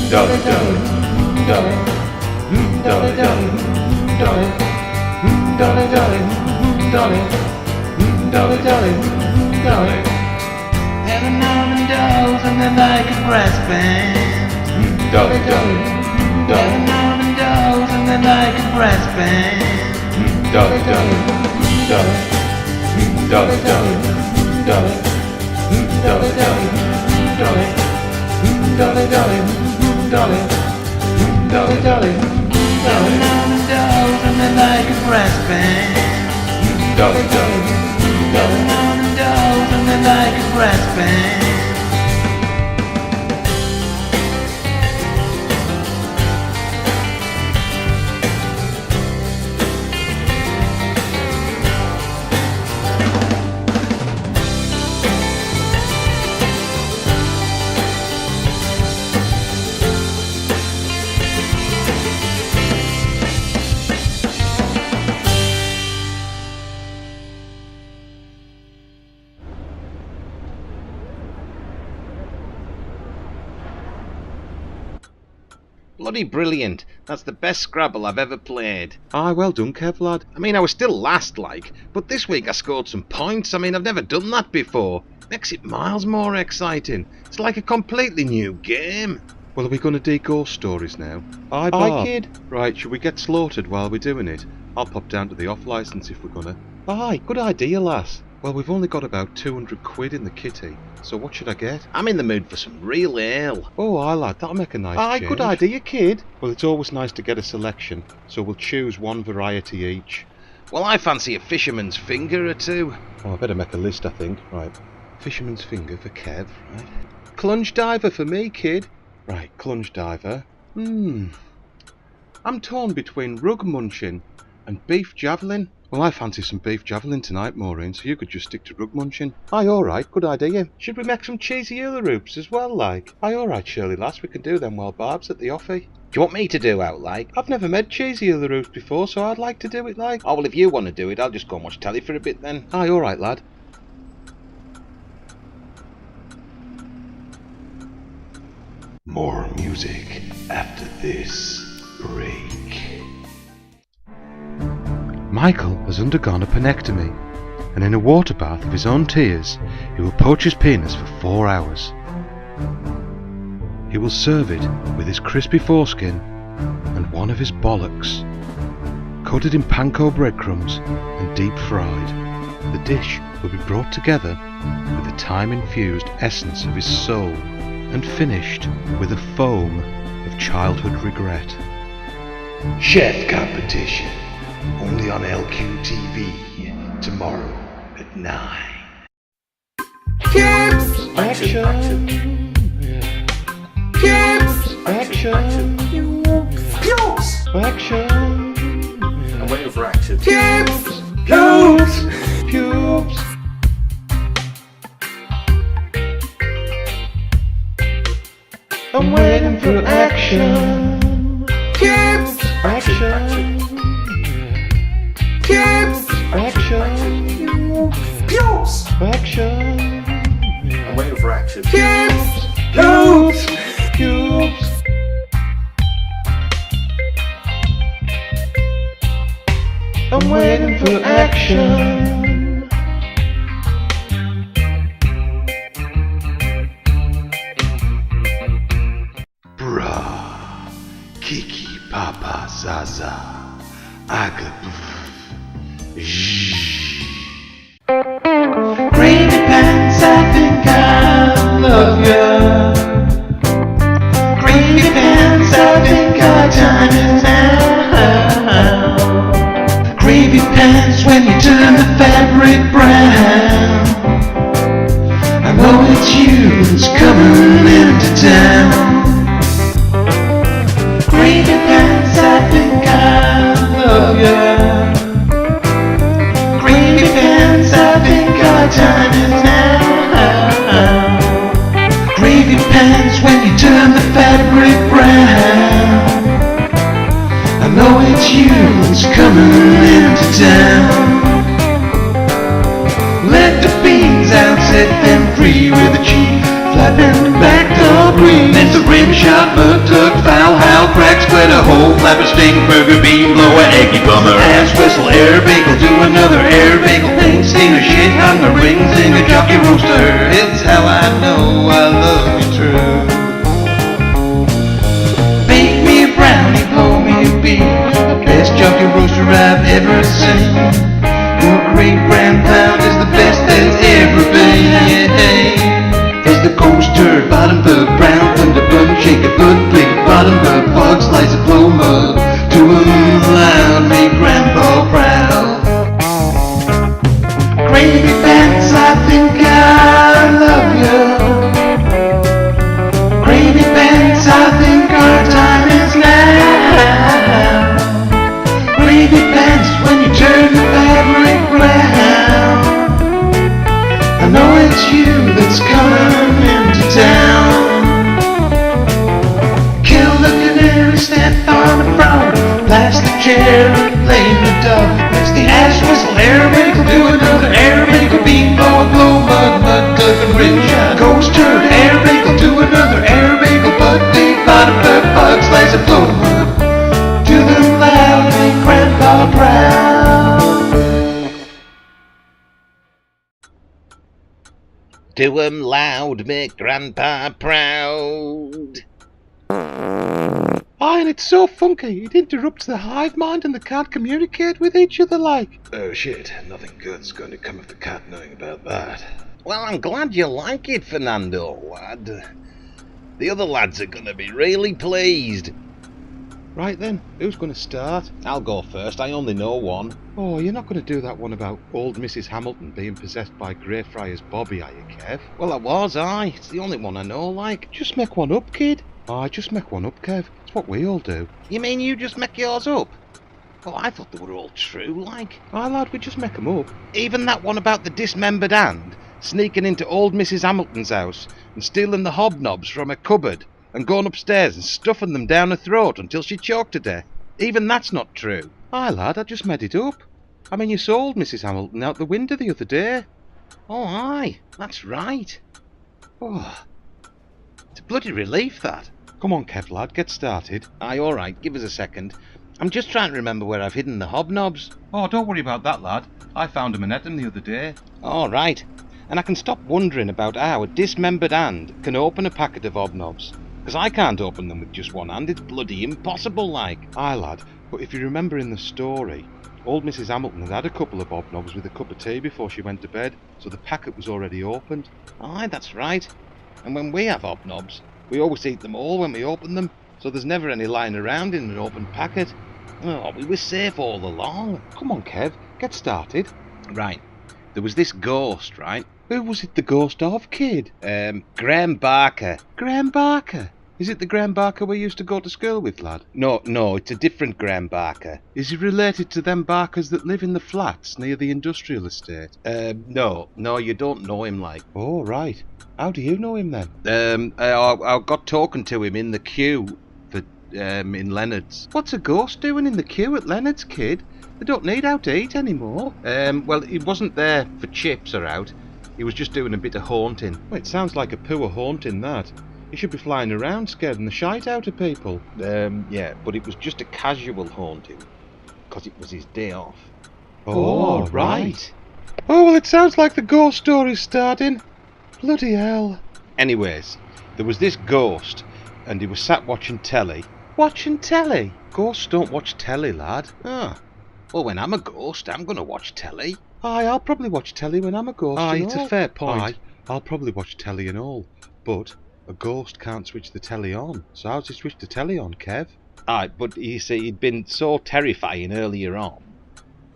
Dolly, dolly, dolly, dolly, dolly, dolly, dolly, dolly, dolly, dolly, dolly. Having almond dolls and they're like a brass band. Dolly, dolly, dolly, Having almond dolls and they're like a brass band. dolly, dolly, dolly, dolly, dolly, dolly, dolly, dolly, dolly, dolly, dolly, dolly, dolly, dolly, Having almond dolls and they're like a brass band. dolly, dolly, dolly. Having almond dolls and they're like a brass band. Bloody brilliant. That's the best Scrabble I've ever played. Aye, well done, Kev, lad. I mean, I was still last, like, but this week I scored some points. I mean, I've never done that before. Makes it miles more exciting. It's like a completely new game. Well, are we going to do ghost stories now? Aye, Aye, kid. Right, should we get slaughtered while we're doing it? I'll pop down to the off-licence if we're gonna. Aye, good idea, lass. Well, we've only got about 200 quid in the kitty, so what should I get? I'm in the mood for some real ale. Oh, aye, lad, that'll make a nice Aye, change. good idea, kid. Well, it's always nice to get a selection, so we'll choose one variety each. Well, I fancy a fisherman's finger or two. Oh, I better make a list, I think. Right, fisherman's finger for Kev, right. Clunge diver for me, kid. Right, clunge diver. I'm torn between rug munching and beef javelin. Well, I fancy some beef javelin tonight, Maureen, so you could just stick to rug munching. Aye, alright, good idea. Should we make some cheesy hula hoops as well, like? Aye, alright, Shirley, lass, we can do them while Barb's at the offie. Do you want me to do out, like? I've never made cheesy hula hoops before, so I'd like to do it, like. Oh, well, if you want to do it, I'll just go and watch telly for a bit then. Aye, alright, lad. More music after this break. Michael has undergone a penectomy, and in a water bath of his own tears, he will poach his penis for 4 hours. He will serve it with his crispy foreskin and one of his bollocks, coated in panko breadcrumbs and deep fried. The dish will be brought together with the time-infused essence of his soul and finished with a foam of childhood regret. Chef competition. Only on LQTV. Tomorrow at 9. Kids! Action! Kids! Action! Pubes! Action! I'm waiting for action. Kids! Pubes! Pubes! I'm waiting for action! Kids! Action! Kids! Action! Pubes! Action! I'm waiting for action. Kids! Pubes! Pubes! I'm waiting for action! Bruh. Kiki Papa Zaza. Aga. Gravy pants, I think I love ya. Gravy pants, I think our time is now. Gravy pants, when you turn the fabric brown, I know it's you who's coming into town. Gravy pants, I think I love ya. Gravy pants, I think our time is now. Gravy pants, when you turn the fabric brown, I know it's you who's coming into town. Let the beans out, set them free with a cheek flapping back the green. There's a rim shot, mud duck, foul, howl, crack, split a hole, flapper, stink, burger, bean, blow a eggy bummer, ass whistle, air bagel, do another air bagel, paint, stinger, shit, hunger, ring, zinger, jockey, rooster. It's how I know I love you true. Bake me a brownie, blow me a bean, best jockey rooster I've ever seen. Your great grandpound is the best that's ever been. Is the ghost turd, bottom bug, brown thunder bun, shake a butt, big bottom bug, fog, slice of blow mug. Do 'em loud, make grandpa proud. Gravy pants, I think I love you. Gravy pants, I think our time is now. Gravy pants, when you turn the fabric round, I know it's you that's coming into town. Kill the canary, stand on the front, plastic chair, play the dove. There's the ass whistle, air wiggle, do another air wiggle, bean blow, blow mud, mud duck and rim shot. Ghost turd, air wiggle, do another air wiggle, butt big bottom bug, bug, slice and blow mud. Do them loud, make grandpa proud. Do 'em loud, make grandpa proud. Aye, and it's so funky, it interrupts the hive mind and they can't communicate with each other like. Oh shit, nothing good's going to come of the cat knowing about that. Well, I'm glad you like it, Fernando, lad. The other lads are going to be really pleased. Right then, who's going to start? I'll go first, I only know one. Oh, you're not going to do that one about old Mrs. Hamilton being possessed by Greyfriars Bobby, are you, Kev? Well, I was, aye. It's the only one I know, like. Just make one up, kid. Aye, just make one up, Kev. It's what we all do. You mean you just make yours up? Well, I thought they were all true, like. Aye, lad, we just make 'em up. Even that one about the dismembered hand sneaking into old Mrs. Hamilton's house and stealing the hobnobs from her cupboard and going upstairs and stuffing them down her throat until she choked to death. Even that's not true. Aye, lad, I just made it up. I mean, you saw old Mrs. Hamilton out the window the other day. Oh, aye, that's right. Oh, it's a bloody relief, that. Come on, Kev, lad, get started. Aye, all right, give us a second. I'm just trying to remember where I've hidden the hobnobs. Oh, don't worry about that, lad. I found 'em and ate 'em the other day. All right. And I can stop wondering about how a dismembered hand can open a packet of hobnobs. Because I can't open them with just one hand. It's bloody impossible, like. Aye, lad, but if you remember in the story, old Mrs. Hamilton had a couple of hobnobs with a cup of tea before she went to bed, so the packet was already opened. Aye, that's right. And when we have hobnobs, we always eat them all when we open them, so there's never any lying around in an open packet. Oh, we were safe all along. Come on, Kev, get started. Right. There was this ghost, right? Who was it the ghost of, kid? Graham Barker. Graham Barker? Is it the Graham Barker we used to go to school with, lad? No, it's a different Graham Barker. Is he related to them Barkers that live in the flats near the industrial estate? No, you don't know him, like. Oh, right. How do you know him, then? I got talking to him in the queue for, in Leonard's. What's a ghost doing in the queue at Leonard's, kid? They don't need out to eat anymore. Well, he wasn't there for chips or out. He was just doing a bit of haunting. Well, it sounds like a poor haunting, that. He should be flying around scaring the shite out of people. Yeah, but it was just a casual haunting, because it was his day off. Oh, right. Oh, well, it sounds like the ghost story's starting. Bloody hell. Anyways, there was this ghost, and he was sat watching telly. Watching telly? Ghosts don't watch telly, lad. Ah. Well, when I'm a ghost, I'm going to watch telly. Aye, I'll probably watch telly when I'm a ghost. Aye, and it's all. a fair point. Aye, I'll probably watch telly and all. But a ghost can't switch the telly on. So how's he switch the telly on, Kev? Aye, but you see, he'd been so terrifying earlier on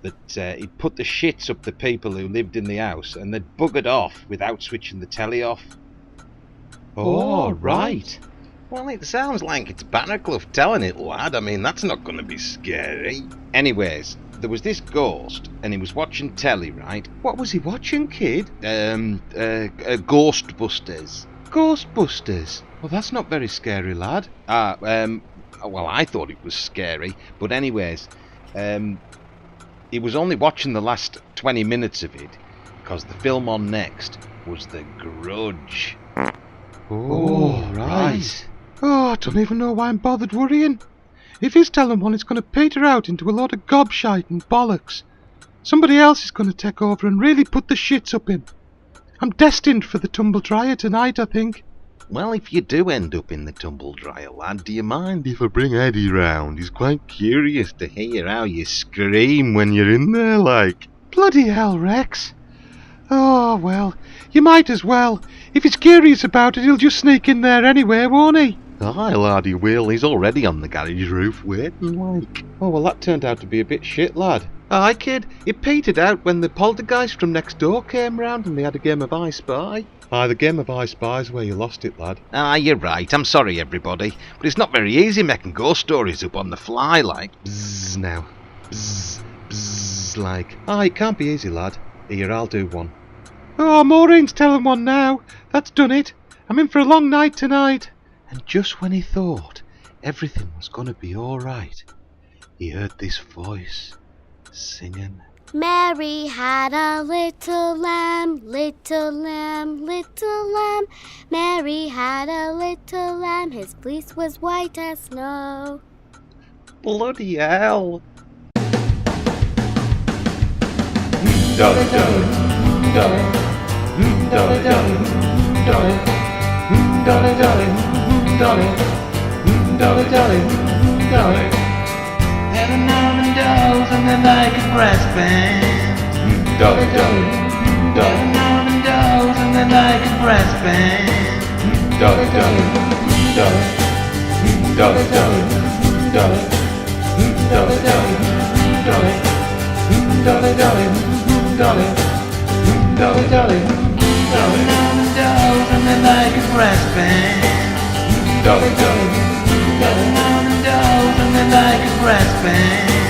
that he'd put the shits up the people who lived in the house and they'd buggered off without switching the telly off. Oh, right. Well, it sounds like it's Barraclough telling it, lad. I mean, that's not going to be scary. Anyways, there was this ghost, and he was watching telly, right? What was he watching, kid? Ghostbusters. Ghostbusters? Well, that's not very scary, lad. Well, I thought it was scary, but anyways, he was only watching the last 20 minutes of it, because the film on next was The Grudge. Oh, right. Oh, I don't even know why I'm bothered worrying. If he's telling one, it's going to peter out into a lot of gobshite and bollocks. Somebody else is going to take over and really put the shits up him. I'm destined for the tumble dryer tonight, I think. Well, if you do end up in the tumble dryer, lad, do you mind if I bring Eddie round? He's quite curious to hear how you scream when you're in there, like. Bloody hell, Rex. Oh, well, you might as well. If he's curious about it, he'll just sneak in there anyway, won't he? Aye, lad, he will. He's already on the garage roof waiting, like. Oh, well, that turned out to be a bit shit, lad. Aye, kid, it petered out when the poltergeist from next door came round and they had a game of I Spy. Aye, the game of I Spy's where you lost it, lad. Ah, you're right. I'm sorry, everybody. But it's not very easy making ghost stories up on the fly, like. Bzzz now. Bzzz, bzzz, like. Aye, it can't be easy, lad. Here, I'll do one. Oh, Maureen's telling one now. That's done it. I'm in for a long night tonight. And just when he thought everything was going to be all right, he heard this voice singing. Mary had a little lamb, little lamb, little lamb. Mary had a little lamb, his fleece was white as snow. Bloody hell. Dolly, dolly, dolly, dolly, dolly, dolly, dolly, dolly, dolly, dolly, dolly. Heaven and dolls and they like a brass band. Dolly, dolly, dolly. Heaven and dolls and they like a brass band. Dolly, dolly, dolly, dolly, dolly, dolly, dolly, dolly, dolly, dolly, dolly, dolly, dolly, dolly, dolly. Heaven and dolls and they like a brass band. Dolly, dolly, dolly. And they like a brass band.